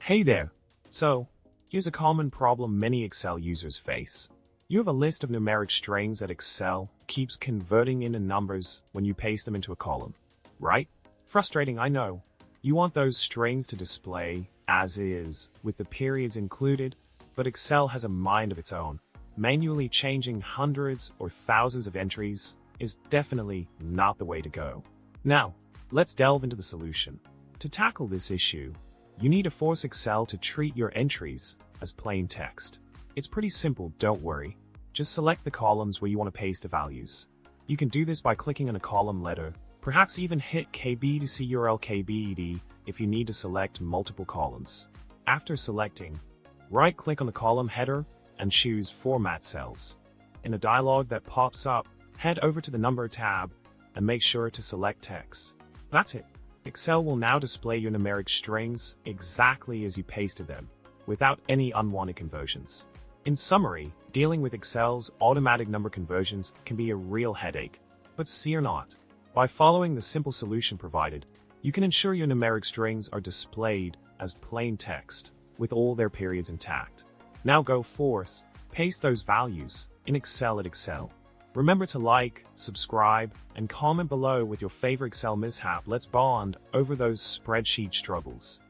Hey there. So, here's a common problem many Excel users face. You have a list of numeric strings that Excel keeps converting into numbers when you paste them into a column, right? Frustrating, I know. You want those strings to display as is, with the periods included, but Excel has a mind of its own. Manually changing hundreds or thousands of entries is definitely not the way to go. Now, let's delve into the solution. To tackle this issue, you need to force Excel to treat your entries as plain text. It's pretty simple, don't worry. Just select the columns where you want to paste the values. You can do this by clicking on a column letter, perhaps even hit KB to see URL KBED if you need to select multiple columns. After selecting, right-click on the column header and choose Format Cells. In a dialog that pops up, head over to the Number tab and make sure to select Text. That's it. Excel will now display your numeric strings exactly as you pasted them, without any unwanted conversions. In summary, dealing with Excel's automatic number conversions can be a real headache, but fear not. By following the simple solution provided, you can ensure your numeric strings are displayed as plain text, with all their periods intact. Now go forth, paste those values in Excel at Excel. Remember to like, subscribe, and comment below with your favorite Excel mishap. Let's bond over those spreadsheet struggles.